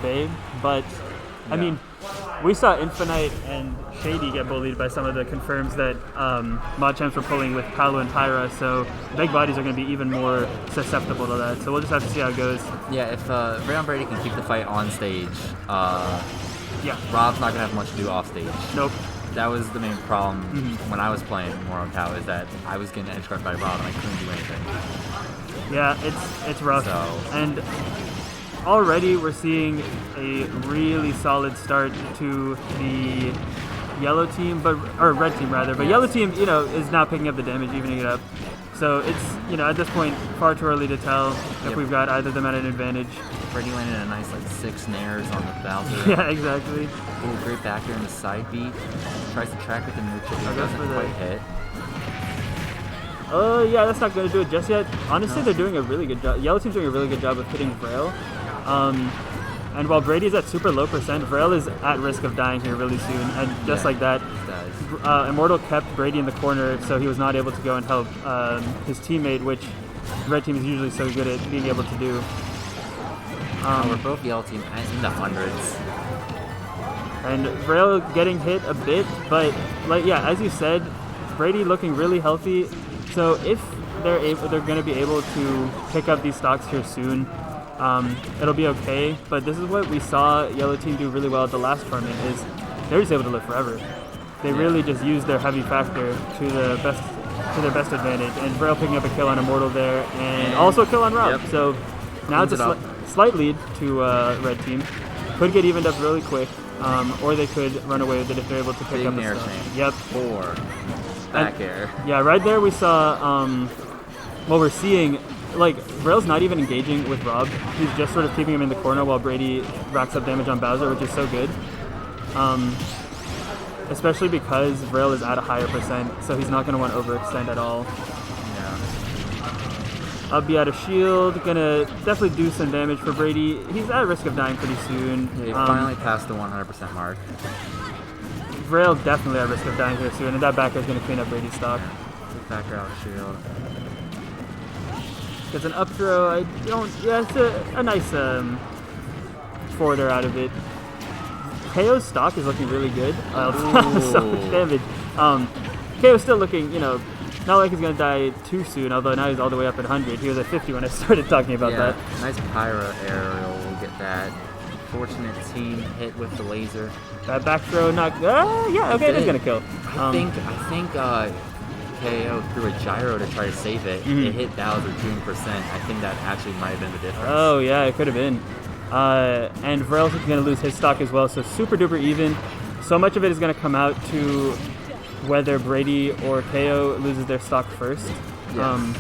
big, but I mean, we saw Infinite and Shady get bullied by some of the confirms that mod champs were pulling with Paolo and Pyra, so big bodies are going to be even more susceptible to that. So we'll just have to see how it goes. Yeah, if Vrael and Brady can keep the fight on stage, Rob's not going to have much to do off stage. Nope. That was the main problem when I was playing Immortal KAO, is that I was getting edge guarded by Rob and I couldn't do anything. Yeah, it's rough. So. And already we're seeing a really solid start to the yellow team, or red team rather. But yellow team, is now picking up the damage, evening it up. So it's, at this point, far too early to tell if we've got either of them at an advantage. Brady landed a nice 6 snares on the Bowser. Yeah, exactly. Ooh, great back here in the side beat. Tries to track with the neutral, but doesn't quite hit. Yeah, that's not going to do it just yet. Honestly, they're doing a really good job. Yellow team's doing a really good job of hitting Vrael. And while Brady's at super low percent, Vrael is at risk of dying here really soon. And just like that, Immortal kept Brady in the corner, so he was not able to go and help his teammate, which the red team is usually so good at being able to do. We're both yellow team in the hundreds. And Vrael getting hit a bit, but as you said, Brady looking really healthy. So if they're going to be able to pick up these stocks here soon, it'll be okay. But this is what we saw yellow team do really well at the last tournament, is they're just able to live forever. They really just use their heavy factor to their best advantage. And Vrael picking up a kill on Immortal there, and also a kill on Rob. Yep. So now it's a slight lead to red team. Could get evened up really quick, or they could run away with it if they're able to pick up the stuff. Yep. 4. Back air. Yeah, right there we saw what we're seeing. Vrael's not even engaging with Rob. He's just sort of keeping him in the corner while Brady racks up damage on Bowser, which is so good. Especially because Vrael is at a higher percent, so he's not going to want to overextend at all. I'll be out of shield, gonna definitely do some damage for Brady. He's at risk of dying pretty soon. Yeah, he finally passed the 100% mark. Vrael definitely at risk of dying here soon, and that backer is gonna clean up Brady's stock. Backer out of shield. Gets an up throw. It's a nice forward air out of it. KAO's stock is looking really good. So much damage. KAO's still looking, not like he's going to die too soon, although now he's all the way up at 100. He was at 50 when I started talking about that. Nice Pyra aerial. We'll get that. Fortunate team hit with the laser. That back throw knocked. It is going to kill. I think KAO threw a gyro to try to save it. It hit Bowser 2%. I think that actually might have been the difference. Oh, yeah, it could have been. And Vrael's going to lose his stock as well, so super duper even. So much of it is going to come out to whether Brady or KAO loses their stock first. Yes.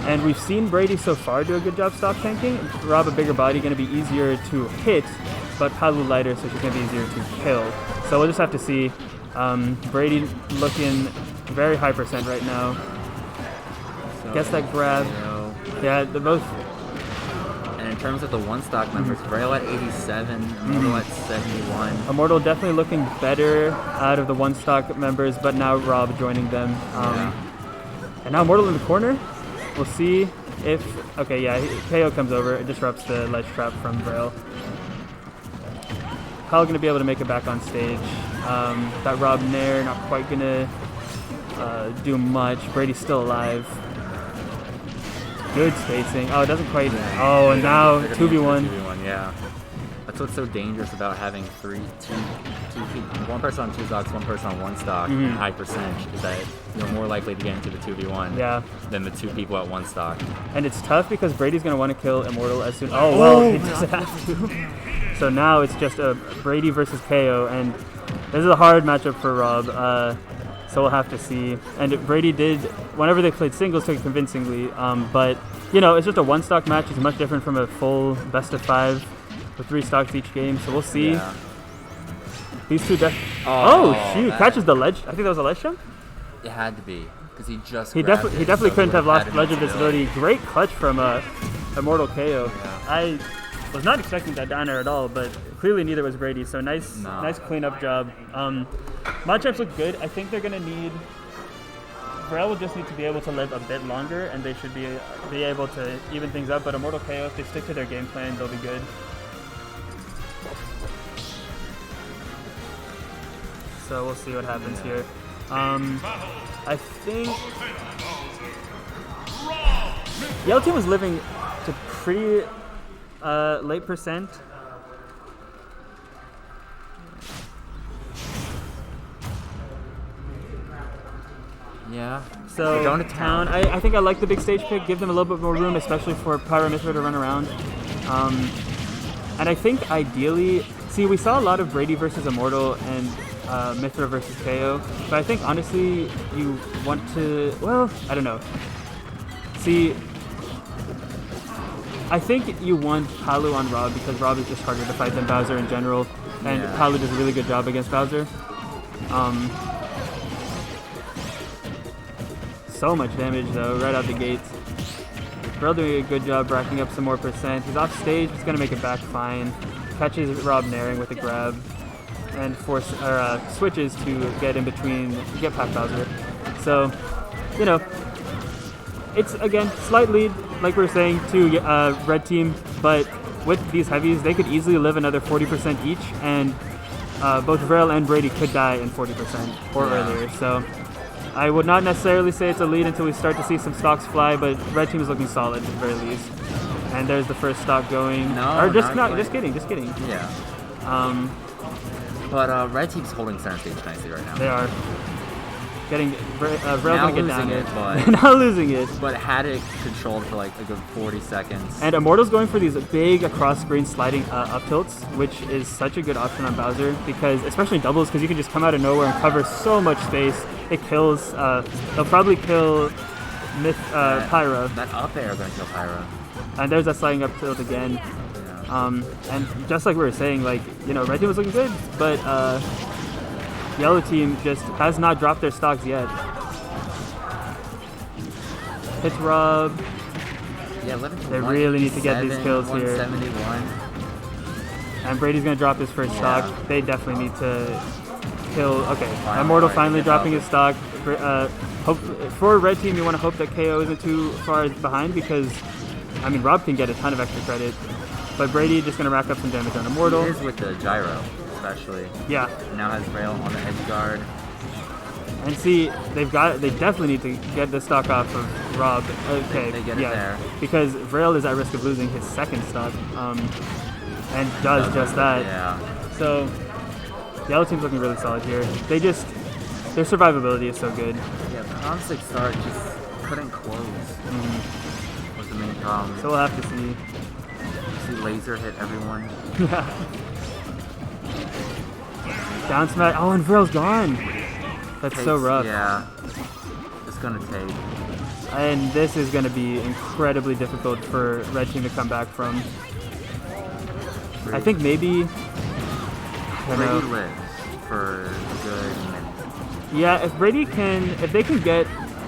And we've seen Brady so far do a good job stock tanking. Rob, a bigger body, going to be easier to hit, but Palu lighter, so she's going to be easier to kill. So we'll just have to see. Brady looking very high percent right now. So guess that grab. Yeah, the both. And in terms of the one stock members, Vrael at 87, Immortal at 71. Immortal definitely looking better out of the one stock members, but now Rob joining them. And now Immortal in the corner. We'll see if KAO comes over. It disrupts the ledge trap from Vrael. Kyle going to be able to make it back on stage. That Rob Nair not quite going to do much. Brady's still alive. Good spacing. Oh, it doesn't quite. Oh, and now 2v1. 2v1, yeah. That's what's so dangerous about having one person on 2 stocks, one person on 1 stock, high percentage, is that you're more likely to get into the 2v1 than the 2 people at 1 stock. And it's tough because Brady's going to want to kill Immortal as soon. Oh, well, he doesn't have to. So now it's just a Brady versus KAO, and this is a hard matchup for Rob. So we'll have to see. And Brady did, whenever they played singles, took it convincingly. But, it's just a 1 stock match. It's much different from a full best of 5 with 3 stocks each game. So we'll see. Yeah. These two shoot. Catches the ledge. I think that was a ledge jump? It had to be, because he just He definitely couldn't have lost ledge of visibility. Great clutch from Immortal KAO. Yeah. I was not expecting that down air at all, but clearly neither was Brady. So nice cleanup job. Mod champs look good. I think they're going to need... Vrael will just need to be able to live a bit longer, and they should be able to even things up. But Immortal KAO, if they stick to their game plan, they'll be good. so we'll see what happens here. I think Yellow Team was living to pretty late percent. Yeah. So going to town. I think I like the big stage pick. Give them a little bit more room, especially for Pyro Mithra to run around. And I think ideally, see, we saw a lot of Brady versus Immortal and Mithra versus KAO, but I think honestly you want to, well, I don't know. See, I think you want Palu on Rob because Rob is just harder to fight than Bowser in general, and Palu does a really good job against Bowser. So much damage though, right out the gates. Vrael doing a good job racking up some more percent. He's off stage, he's gonna make it back fine. Catches Rob naring with a grab and switches to get in between, get past Bowser. So, you know, it's again slight lead, like we were saying, to red team, but with these heavies, they could easily live another 40% each, and both Vrael and Brady could die in 40% or earlier. So I would not necessarily say it's a lead until we start to see some stocks fly, but red team is looking solid at the very least. And there's the first stock going. Just kidding. Yeah. But red team's holding center stage nicely right now. They are. Getting Vrael's gonna get down it, but now losing it. But had it controlled for like a good 40 seconds. And Immortal's going for these big across-screen sliding up tilts, which is such a good option on Bowser, because especially in doubles, because you can just come out of nowhere and cover so much space. It kills. They'll probably kill Pyra. That up air gonna kill Pyra. And there's that sliding up tilt again. Yeah. And just like we were saying, like, you know, red team was looking good, but yellow team just has not dropped their stocks yet. Hits Rob. Yeah, they really need to get these kills here. 171. And Brady's gonna drop his first stock. They definitely need to kill. Okay, Immortal finally dropping his stock. For red team, you want to hope that KO isn't too far behind, because I mean Rob can get a ton of extra credit, but Brady just gonna rack up some damage on Immortal. He is with the gyro. Especially. Yeah. Now has Vrael on the edge guard. And see, they definitely need to get the stock off of Rob. Okay, they get it there. Because Vrael is at risk of losing his second stock, and does just that. Yeah. So, yellow team's looking really solid here. Their survivability is so good. Yeah, the constant start just couldn't close. Was the main problem. So we'll have to see. See laser hit everyone. Down smash. Oh, and Vrael's gone. That's so rough. Yeah. It's gonna take. And this is gonna be incredibly difficult for red team to come back from. I think maybe. Brady lives for a good minute. Yeah, if they can get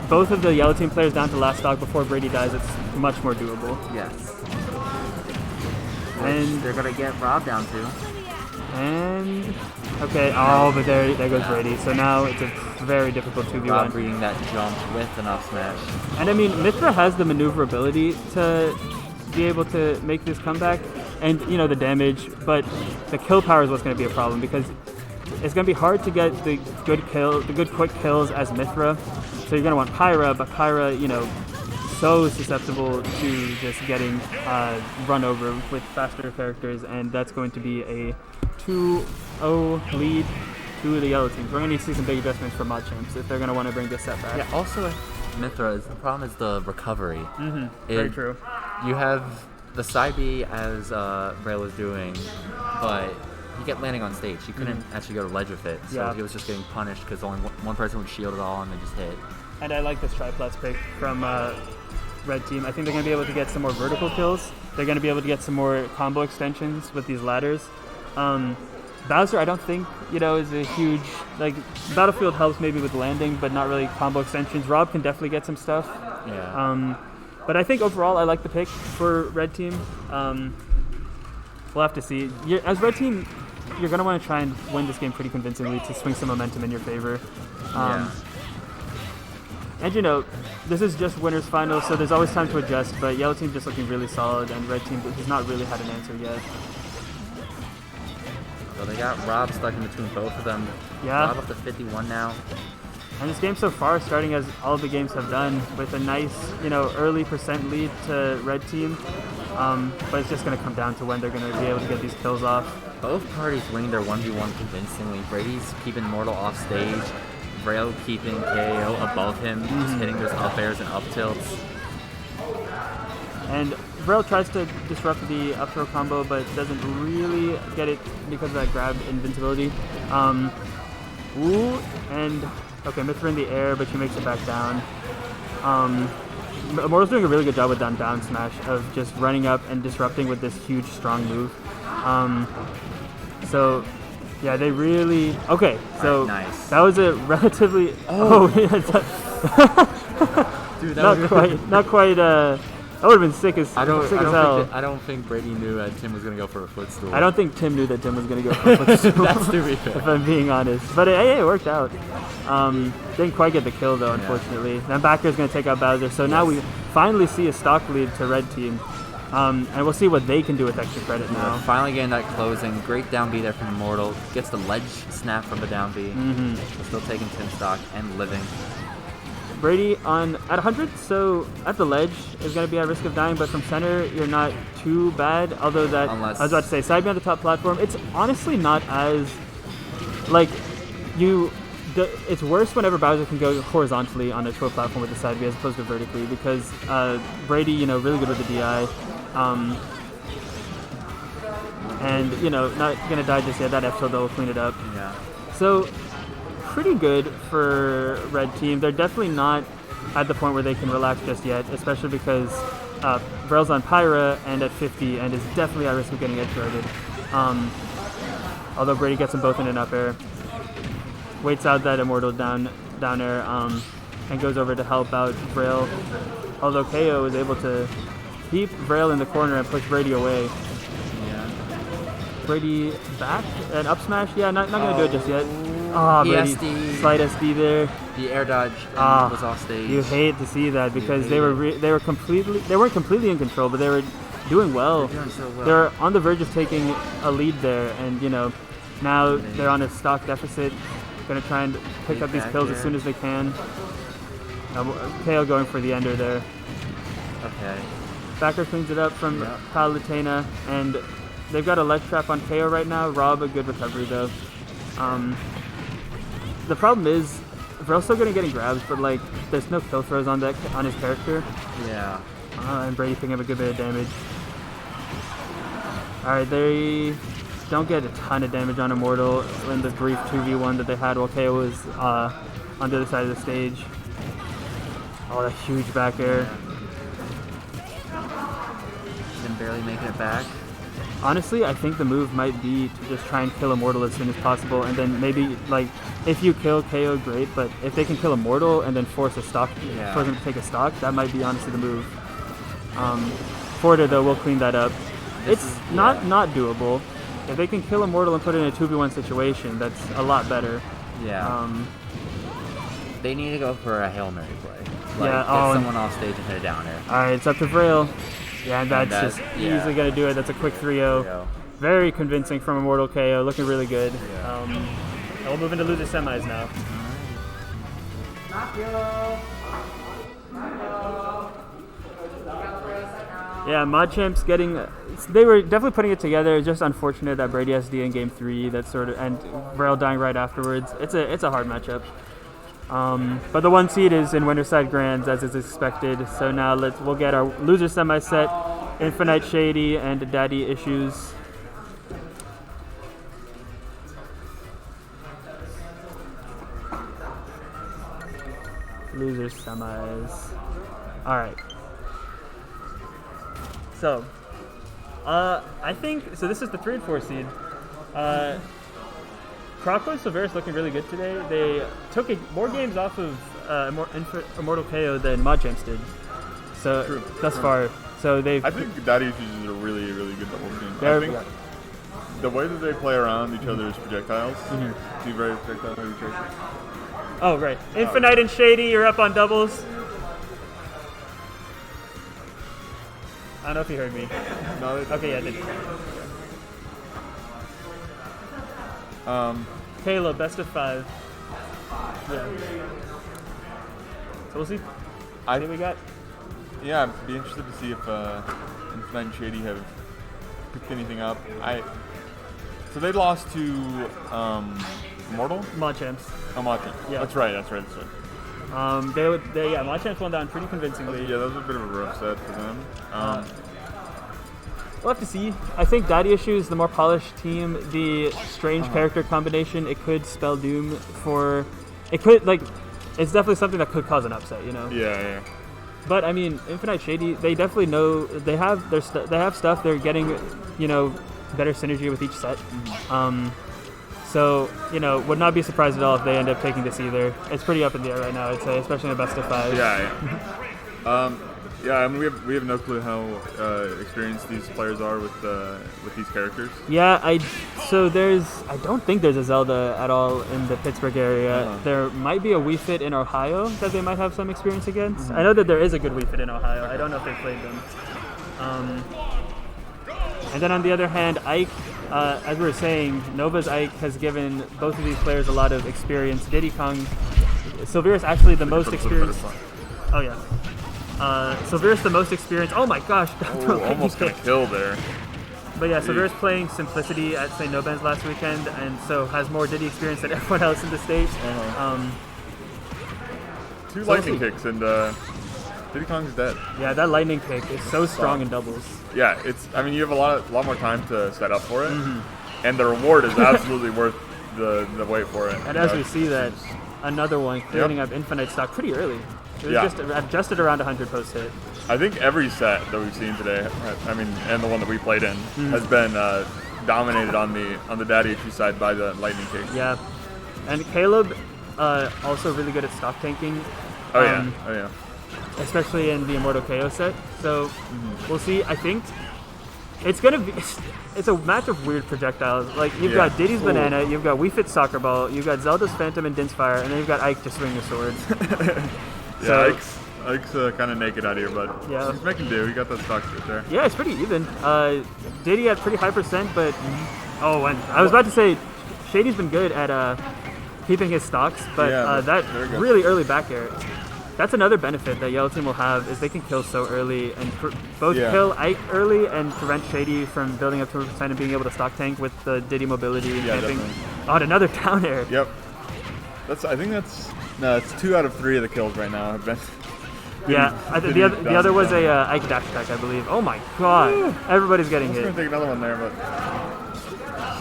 both of the yellow team players down to last stock before Brady dies, it's much more doable. Yes. And they're gonna get Rob down too. And okay, but there goes Brady. So now it's a very difficult 2v1. Rob reading that jump with an up smash. And I mean, Mithra has the maneuverability to be able to make this comeback, and you know the damage, but the kill power is what's going to be a problem, because it's going to be hard to get the good quick kills as Mithra. So you're going to want Pyra, but Pyra, you know, so susceptible to just getting run over with faster characters, and that's going to be a 2-0 lead to the yellow team. So we're going to need to see some big adjustments for Machamps if they're going to want to bring this set back. Yeah, also Mithra, the problem is the recovery. Very true. You have the side B as Vrael was doing, but you kept landing on stage. You couldn't actually go to ledge with it, so he was just getting punished because only one person would shield it all and then just hit. And I like this Triplets pick from red team. I think they're going to be able to get some more vertical kills. They're going to be able to get some more combo extensions with these ladders. Bowser, I don't think, you know, is a huge, like, Battlefield helps maybe with landing, but not really combo extensions. Rob can definitely get some stuff. Yeah. But I think overall I like the pick for red team. We'll have to see. As red team, you're going to want to try and win this game pretty convincingly to swing some momentum in your favor. And you know, this is just winners finals, so there's always time to adjust, but yellow team just looking really solid, and red team has not really had an answer yet. So they got Rob stuck in between both of them. Yeah. Rob up to 51 now. And this game so far, starting as all the games have done, with a nice, early percent lead to red team. But it's just going to come down to when they're going to be able to get these kills off. Both parties winning their 1v1 convincingly. Brady's keeping Immortal off stage. Vrael keeping KAO above him, just hitting those up airs and up tilts. And Vrael tries to disrupt the up throw combo, but doesn't really get it because of that grab invincibility. Okay, Mithra in the air, but she makes it back down. Immortal's doing a really good job with down smash of just running up and disrupting with this huge, strong move. So, yeah, they really... Okay, so nice. That was a relatively... Dude, not quite. That would have been sick as hell. I don't think Brady knew that Tim was going to go for a footstool. I don't think Tim knew that Tim was going to go for a footstool. That's to be fair. If I'm being honest. But it worked out. Didn't quite get the kill, though, unfortunately. Yeah. Then Backer's going to take out Bowser. So now we finally see a stock lead to red team. And we'll see what they can do with extra credit now. Finally getting that closing. Great down B there from Immortal. Gets the ledge snap from the down B. Still taking Tim stock and living. Brady at 100, so at the ledge is going to be at risk of dying, but from center you're not too bad. Although I was about to say side B on the top platform, it's honestly not as it's worse whenever Bowser can go horizontally on a short platform with the side B as opposed to vertically, because Brady, really good with the DI, and not going to die just yet. That F tilt will clean it up. Yeah. So. Pretty good for red team. They're definitely not at the point where they can relax just yet, especially because Vrael's on Pyra and at 50 and is definitely at risk of getting edge guarded. Although Brady gets them both in an up air, waits out that Immortal down air, and goes over to help out Vrael. Although KO is able to keep Vrael in the corner and push Brady away. Yeah. Brady back and up smash. Yeah, not gonna do it just yet. Brady, slight SD there. The air dodge was off stage. You hate to see that because they weren't completely in control, but they were doing well. They're doing so well. They're on the verge of taking a lead there, and now they're on a stock deficit. Gonna try and pick up these kills as soon as they can. KO going for the ender there. Okay. Backer cleans it up from Palutena, and they've got a ledge trap on KO right now. Rob a good recovery though. The problem is, Vrael's still good at getting grabs, but there's no kill throws on his character. Yeah. And Brady picking up a good bit of damage. Alright, they don't get a ton of damage on Immortal in the brief 2v1 that they had while KO was on the other side of the stage. Oh, that huge back air. Them barely making it back. Honestly, I think the move might be to just try and kill Immortal as soon as possible, and then maybe, if you kill KO, great, but if they can kill Immortal and then force them to take a stock, that might be honestly the move. Forder, though, will clean that up. It's not doable. If they can kill Immortal and put it in a 2v1 situation, that's a lot better. Yeah. They need to go for a Hail Mary play. Get someone off stage and hit it down there. Alright, it's up to Vrael. Yeah, and that's just easily going to do it. That's a quick 3-0. Very convincing from Immortal KO. Looking really good. Yeah. And we'll move into loser semis now. Yeah, Mod Champs getting... They were definitely putting it together. It's just unfortunate that Brady SD in Game 3, and Vrael dying right afterwards. It's a hard matchup. But the 1 seed is in Winterside Grands as is expected. So now we'll get our loser semi set. Infinite Shady and Daddy Issues. Loser semis. All right. So, I think so. This is the 3 and 4 seed. Crockway Silveris looking really good today. They took more games off of Immortal KO than Mod Champs did. So thus far, so they've. I think Daddy Issues is a really, really good double team. I think the way that they play around each other's projectiles, see very projectile heavy characters. Oh right, Infinite and Shady, you're up on doubles. I don't know if you heard me. No, okay, yeah, I did. Kayla, best of 5. Yeah. So we'll see. I think we got. Yeah, I'd be interested to see if Infinite and Shady have picked anything up. So they lost to Immortal? Machamps. Oh, Machamps. Yeah. That's right. Machamps won down pretty convincingly. Yeah, that was a bit of a rough set for them. We'll have to see. I think Daddy Issues, the more polished team, the strange character combination, it could spell doom for. It could, like, it's definitely something that could cause an upset, you know? Yeah. But, I mean, Infinite Shady, they definitely know, they have stuff, they're getting, you know, better synergy with each set. So, you know, would not be surprised at all if they end up taking this either. It's pretty up in the air right now, I'd say, especially in a best of 5. Yeah, I mean, we have no clue how experienced these players are with these characters. Yeah, I don't think there's a Zelda at all in the Pittsburgh area. There might be a Wii Fit in Ohio that they might have some experience against. I know that there is a good Wii Fit in Ohio. I don't know if they played them. And then on the other hand, Ike, as we were saying, Nova's Ike has given both of these players a lot of experience. Diddy Kong, Silvera's actually the most experienced. Oh yeah. Silvera's the most experienced. Oh my gosh! Almost got killed there. But yeah, Silvera's playing Simplicity at St. Nobens last weekend, and so has more Diddy experience than everyone else in the state. 2 lightning kicks and Diddy Kong's dead. Yeah, that lightning kick is so strong in doubles. Yeah, I mean, you have a lot more time to set up for it, and the reward is absolutely worth the wait for it. And as we see that, another one clearing up Infinite stock pretty early. It was just at around 100 post hit. I think every set that we've seen today, I mean, and the one that we played in, has been dominated on the Daddy Issue side by the lightning kick. Yeah, and Caleb also really good at stock tanking. Oh yeah. Especially in the Immortal KO set. So we'll see. I think it's a match of weird projectiles. Like you've got Diddy's banana, you've got Wii Fit soccer ball, you've got Zelda's Phantom and Din's fire, and then you've got Ike just swinging a sword. So, Ike's kind of naked out here, but he's making do. He got that stock right there. Yeah, it's pretty even. Diddy at pretty high percent, but and I was about to say Shady's been good at keeping his stocks, but that really early back air. That's another benefit that Yellow Team will have is they can kill so early and both kill Ike early and prevent Shady from building up to 200% and being able to stock tank with the Diddy mobility. Yeah, definitely. And another down air. Yep. It's 2 out of 3 of the kills right now have been. The other was a Ike dash attack, I believe. Oh my god, everybody's getting hit. I was going to take another one there, but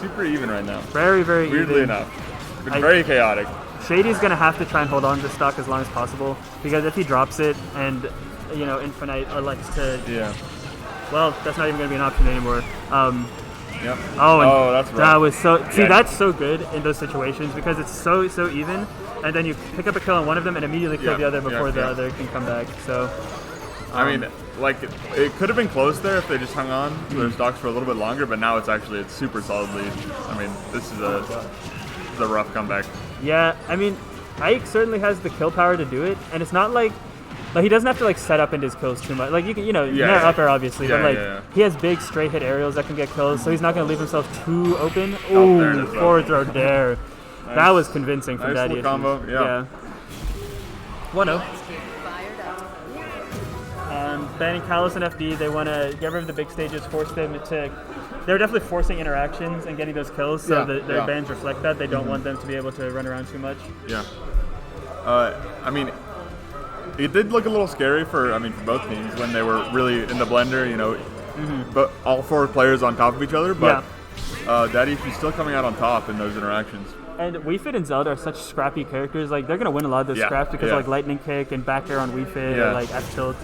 super even right now. Very, very weirdly even. enough. It's been very chaotic. Shady's going to have to try and hold on to stock as long as possible, because if he drops it and, you know, Infinite elects to... Yeah. Well, that's not even going to be an option anymore. Yep. That's right. That was so... See, that's so good in those situations, because it's so even, and then you pick up a kill on one of them and immediately kill the other before the other can come back, so... I mean, like, it could have been close there if they just hung on to their stocks for a little bit longer, but now it's super solid lead. I mean, this is a rough comeback. Yeah, I mean, Ike certainly has the kill power to do it, and it's not like he doesn't have to set up into his kills too much. Like you can, up air obviously, but he has big straight hit aerials that can get kills, so he's not going to leave himself too open. Ooh, forward throw there. Nice. That was convincing from Daddy Issues. Combo, yeah. 1-0. Banning Kalos and FD, they want to get rid of the big stages, force them to... They're definitely forcing interactions and getting those kills, so their bans reflect that. They don't want them to be able to run around too much. Yeah. I mean, it did look a little scary for both teams when they were really in the blender, but all 4 players on top of each other, but Daddy Issue's still coming out on top in those interactions. And Wii Fit and Zelda are such scrappy characters. Like, they're going to win a lot of those scraps because of Lightning Kick and back air on Wii Fit or F tilt.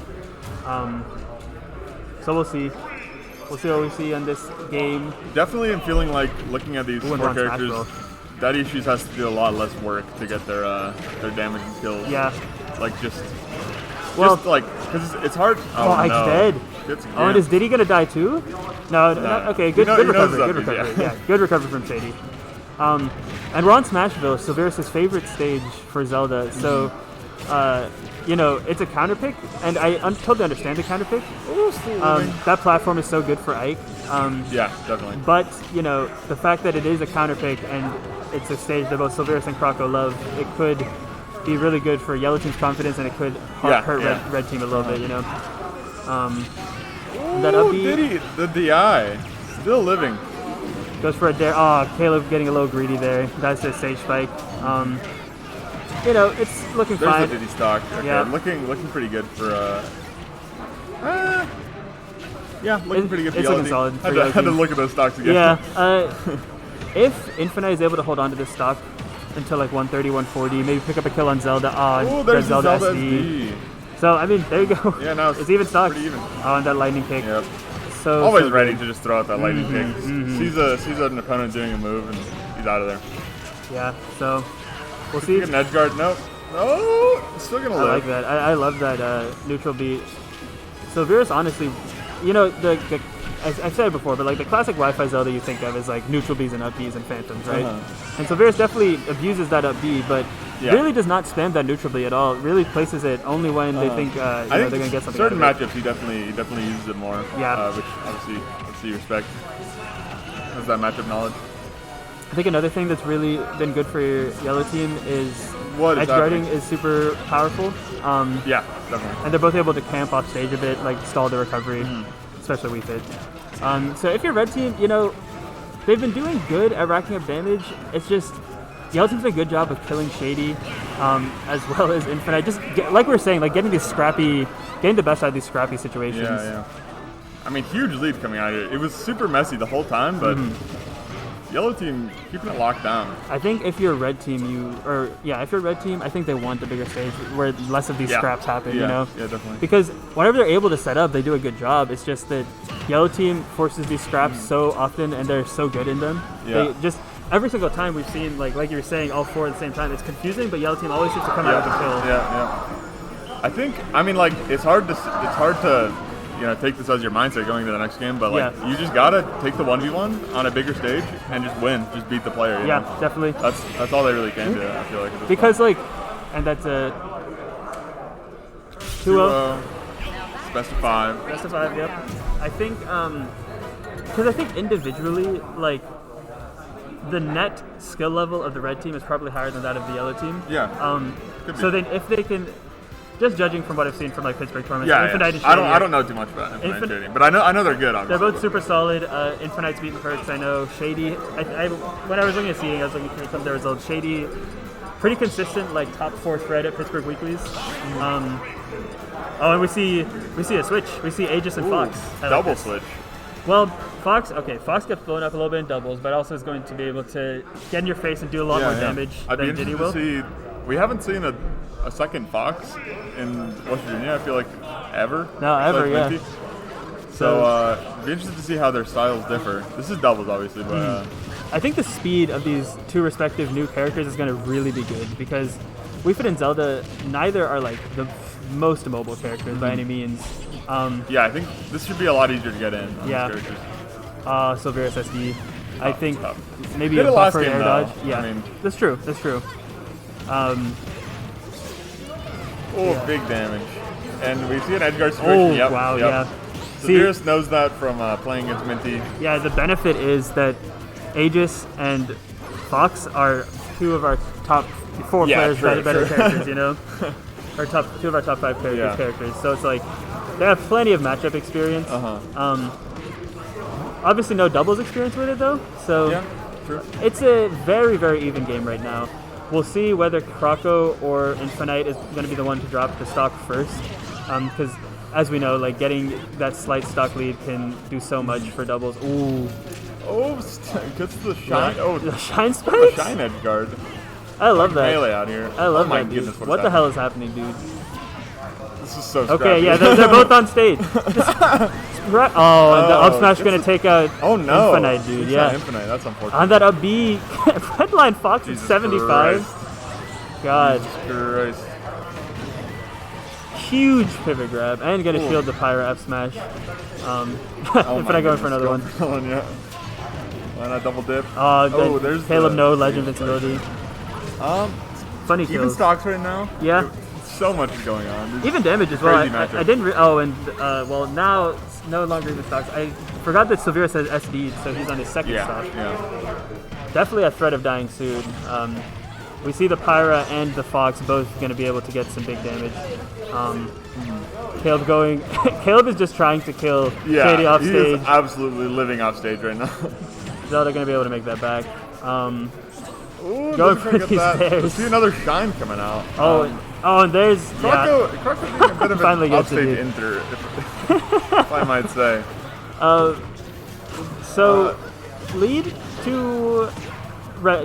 So we'll see. We'll see what we see in this game. Definitely, I'm feeling like looking at these 4 characters, Daddy Issues has to do a lot less work to get their damage and kills. Yeah. Like because it's hard. Ike's dead. And is Diddy gonna die too? No. Okay, good recovery. Good recovery. Yeah, good recovery from Shady. And we're on Smashville, Silvera's favorite stage for Zelda. So you know, it's a counter pick, and I totally understand the counter pick. That platform is so good for Ike. Yeah, definitely. But, you know, the fact that it is a counter pick and it's a stage that both Silveris and KAO love, it could be really good for Yellow Team's confidence, and it could hurt Red Team a little bit, you know. That up B, Diddy, the DI, still living. Goes for a dare. Oh, Caleb getting a little greedy there. That's a stage spike. You know, it's looking fine. There's the Diddy stock. Okay, yeah. looking pretty good for. Yeah, looking pretty good for It's Yellow looking Team. solid. Had to look at those stocks again. Yeah. If Infinite is able to hold on to this stock until like 130, 140, maybe pick up a kill on Zelda. There's Zelda SD. So, I mean, there you go. Yeah, no, it's even stock. Pretty even. On that lightning kick. Yep. So always so ready good. to just throw out that lightning kick. Sees an opponent doing a move and he's out of there. Yeah, so we'll see. An edge guard. Nope. No, still gonna live. I like that. I love that neutral beat. So Virus, honestly, you know, I've said it before, but like the classic Wi-Fi Zelda you think of is like neutral Bs and up Bs and phantoms, right? And so Virus definitely abuses that up B, but really does not spam that neutral B at all. Really places it only when they think, they're going to get something. Certain matchups he definitely uses it more. Yeah. Which obviously you respect. Has that matchup knowledge. I think another thing that's really been good for your Yellow Team is edge guarding is super powerful. Yeah, definitely. And they're both able to camp off stage a bit, like stall the recovery, especially Wii Fit. So if you're Red Team, you know, they've been doing good at racking up damage. It's just Yellow Team's done a good job of killing Shady, as well as Infinite. Just like we were saying, like getting the best out of these scrappy situations. Yeah. I mean, huge lead coming out of it. It was super messy the whole time, but Yellow Team keeping it locked down. I think if you're Red Team, if you're Red Team, I think they want the bigger stage where less of these scraps happen, you know? Yeah, definitely. Because whenever they're able to set up, they do a good job. It's just that Yellow Team forces these scraps so often, and they're so good in them. Yeah. They just, every single time we've seen, like you were saying, all four at the same time, it's confusing, but Yellow Team always seems to come out with a kill. Yeah. I think, I mean, like, it's hard to you know, take this as your mindset going to the next game, but like you just gotta take the 1v1 on a bigger stage and just win, just beat the player. You know? Definitely. That's all they really can do. I feel like at this because point. and that's a 2-0. Best of 5. Best of 5. Yep. I think because I think individually, like the net skill level of the Red Team is probably higher than that of the Yellow Team. Yeah. So then if they can. Just judging from what I've seen from like Pittsburgh tournaments, Infinite and I don't know too much about Infinite Shady, but I know they're good. Obviously, they're both super solid. Infinite's beaten Perks. I know Shady. When I was looking at seeding, I was looking for some of the results. Shady, pretty consistent, like top 4 thread at Pittsburgh Weeklies. And we see a switch. We see Aegis and Fox. Double switch. Well, Fox gets blown up a little bit in doubles, but also is going to be able to get in your face and do a lot more damage than Diddy will. We haven't seen a second Fox in West Virginia, I feel like, ever. No, ever, yeah. So, be interested to see how their styles differ. This is doubles, obviously, but... I think the speed of these two respective new characters is going to really be good, because Wii Fit and Zelda, neither are, like, the most mobile characters by any means. I think this should be a lot easier to get in on these characters. Silveris SD. I think maybe Did a buffer game, air though. dodge. Yeah, I mean, that's true. Big damage. And we see an edge guard situation. Yeah. Silveris knows that from playing against Minty. Yeah, the benefit is that Aegis and Fox are 2 of our top 4 players better characters, you know? Or 2 of our top 5 characters. So it's like, they have plenty of matchup experience. Obviously no doubles experience with it though. So it's a very, very even game right now. We'll see whether KAO or Infinite is going to be the one to drop the stock first, because as we know, like getting that slight stock lead can do so much for doubles. Ooh. Gets the shine. The shine spikes? The shine edge guard. I love that. Melee out here. I love my that, dude. goodness, What the hell is happening, dude? This is so scrappy. Okay, yeah, they're both on stage. And the up smash going to take out Infinite, dude. Infinite. That's unfortunate. On that up B, Redline Fox is 75. Christ. God. Jesus Christ. Huge pivot grab and going to shield the Pyro F smash. Infinite going for another one. Why not double dip? There's Caleb no ledge invincibility. Funny kills. Even stocks right now. Yeah. so much is going on. There's even damage as well. crazy I didn't. Well, now it's no longer even stocks. I forgot that Silveira says SD, so he's on his second stock. Yeah. Definitely at threat of dying soon. We see the Pyra and the Fox both going to be able to get some big damage. Caleb going. Caleb is just trying to kill Katie off stage. He is absolutely living off stage right now. Zelda going to be able to make that back. Ooh, going for these stairs. I see another shine coming out. And there's Croco being a bit of finally an offstage enter, if I might say. So lead to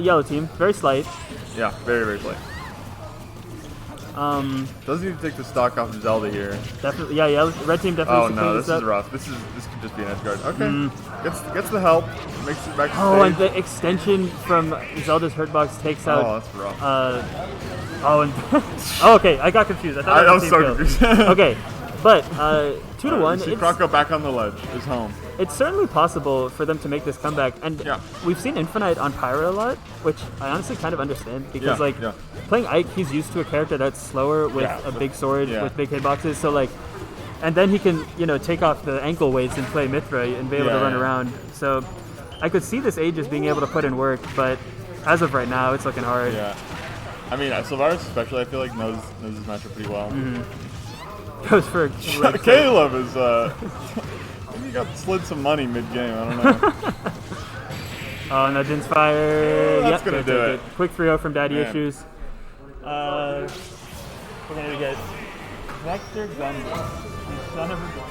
yellow team, very slight. Yeah, very, very slight. Does need to take the stock off of Zelda here. Definitely, yeah. Red team definitely. Oh no, this is rough. This could just be an edge guard. Okay, gets the help, makes it back to stage. And the extension from Zelda's hurtbox takes out. Oh, that's rough. Okay, I got confused. I was so confused. Okay, but 2-1. See Croco back on the ledge. Is home. It's certainly possible for them to make this comeback, and we've seen Infinite on Pyra a lot, which I honestly kind of understand because playing Ike, he's used to a character that's slower with a big sword with big hitboxes. So and then he can take off the ankle weights and play Mithra and be able to run around. So I could see this Aegis being able to put in work, but as of right now, it's looking hard. Yeah, I mean Sylvaris especially, I feel like knows his matchup pretty well. Goes for Caleb is. He got slid some money mid-game, I don't know. Oh, no, Din's fire. That's going to do it. Quick 3-0 from Daddy Issues. We're going to get Vector Gundam. Son of a gun.